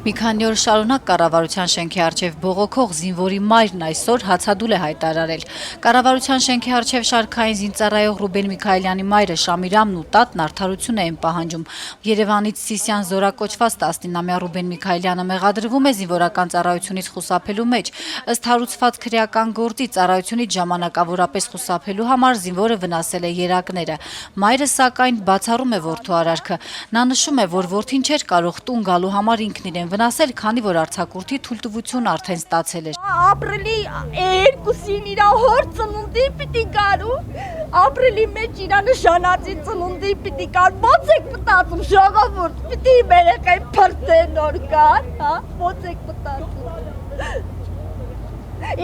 Մի քանի օր շարունակ կառավարության շենքի առջև բողոքող զինվորի մայրն այսօր հացադուլ է հայտարարել։ Կառավարության շենքի առջև շարքային զինծառայող Ռուբեն Միքայելյանի մայրը Շամիրամն ու տատն արդարություն էին պահանջում։ Երևանից Սիսիան զորակոչված 19-ամյա Ռուբեն Միքայելյանը մեղադրվում է զինվորական ծառայությունից խուսափելու մեջ։ Ըստ հարուցված քրեական գործի ծառայությունից ժամանակավորապես խուսափելու համար զինվորը վնասել է երակները։ Մայրը սակայն բացառում է որդու արարքը։ Նա նշում է, որ որդին չէր կարող տուն գալու համար ինքն իրեն վնասել, քանի որ արձակուրդի թույլտվություն արդեն ստացել էր։ Ապրիլի 2-ին իր հոր ծնունդի պիտի գարու, ապրիլի մեջ իր նշանածի ծնունդի պիտի գար, ո՞նց եք մտածում ժողովուրդ, պիտի մեր եղեն փրկեն նոր գար, հա, ո՞նց եք մտածում։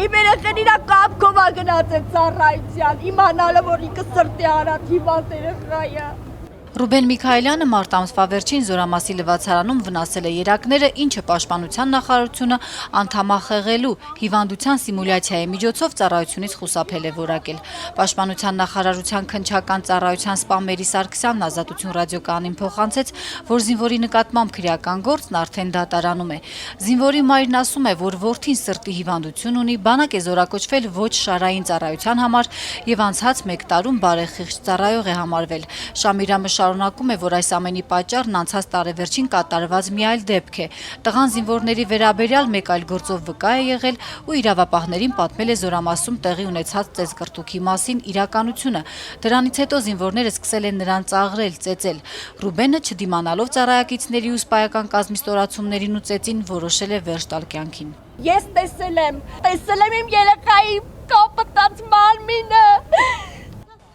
Իմ երեխեն իր կապքով ա գնացել ծառայության, իմանալը, որ ինքը սրտի արած հիվանդ երեխա է։ Ռուբեն Միքայելյանը մարտ ամսվա վերջին Զորամասի լվացարանում վնասել է երակները, ինչը Պաշտպանության նախարարությունը անդամախեղելու հիվանդության սիմուլյացիայի միջոցով ծառայությունից խուսափել է որակել։ Պաշտպանության նախարարության քննչական ծառայության սպա Մերի Սարգսյանն Ազատություն ռադիոկայանին փոխանցեց, որ զինվորի նկատմամբ քրեական գործն արդեն դատարանում է։ Զինվորի մայրն ասում է, որ որդին սրտի հիվանդություն ունի, բանակ է զորակոչվել ոչ շարային ծառայության համար եւ անցած 1 տարում բարեխիղճ ծառայող է համարվել։ Շամիրամը շարունակում է, որ այս ամենի պատճառն անցած տարեվերջին կատարված մի այլ դեպք է։ Տղան զինվորների վերաբերյալ մեկ այլ գործով վկա է եղել ու իրավապահներին պատմել է Զորամասում տեղի ունեցած ծեծկռտուքի մասին իրականությունը։ Դրանից հետո զինվորները սկսել են նրան ծաղրել, ծեծել։ Ռուբենը, չդիմանալով ծառայակիցների ու սպայական կազմի ստորացումներին ու ծեծին, որոշել է վերջ տալ կյանքին։ Ես տեսել եմ իմ երեխայի կապտած մարմինը։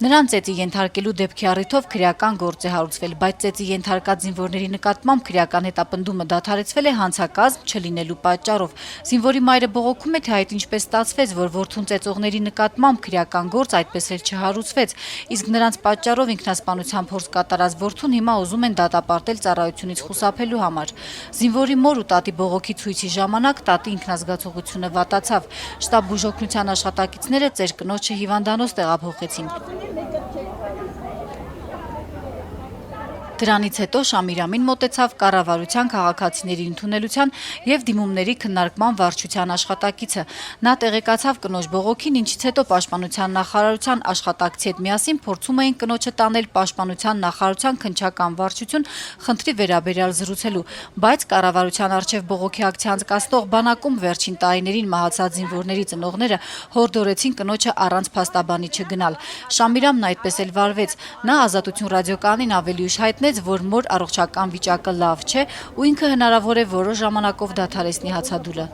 Նրան ծեծի ենթարկելու դեպքի առիթով քրեական գործ է հարուցվել, բայց ծեծի ենթարկած զինվորների նկատմամբ քրեական հետապնդումը դադարեցվել է հանցակազմ չլինելու պատճառով։ Զինվորի մայրը բողոքում է, թե այդ ինչպես ստացվեց, որ որդուն ծեծողների նկատմամբ քրեական գործ այդպես էլ չհարուցվեց, իսկ նրանց պատճառով ինքնասպանության փորձ կատարած որդուն հիմա ուզում են դատապարտել ծառայությունից խուսափելու համար։ Զինվորի մոր ու տատի բողոքի ցույցի ժամանակ տատի ինքնազգացողությունը վատացավ։ Շտաբ բուժօգնության աշխատակիցները ծեր կնոջը հիվանդանոց տեղափոխեցին։ Դրանից հետո Շամիրամին մոտեցավ կառավարության քաղաքացիների ընդունելության եւ դիմումների քննարկման վարչության աշխատակիցը։ Նա տեղեկացավ կնոջ բողոքին, ինչից հետո Պաշտպանության նախարարության աշխատակցի հետ միասին փորձում էին կնոջը տանել Պաշտպանության նախարարության քննչական վարչություն խնդրի վերաբերյալ զրուցելու, բայց կառավարության արչեւ բողոքի ակցիա անցկացնող բանակում վերջին տարիներին մահացած զինվորների ծնողները հորդորեցին կնոջը առանց փաստաբանի չգնալ։ Շամիրամն այդպես էլ վարվեց։ Նա Ազատություն ռադիոկայանին ավելի ուշ հայտնեց, որ մոր առողջական վիճակը լավ չէ ու ինքը հնարավոր է որոշ ժամանակով դադարեցնի հացադուլը։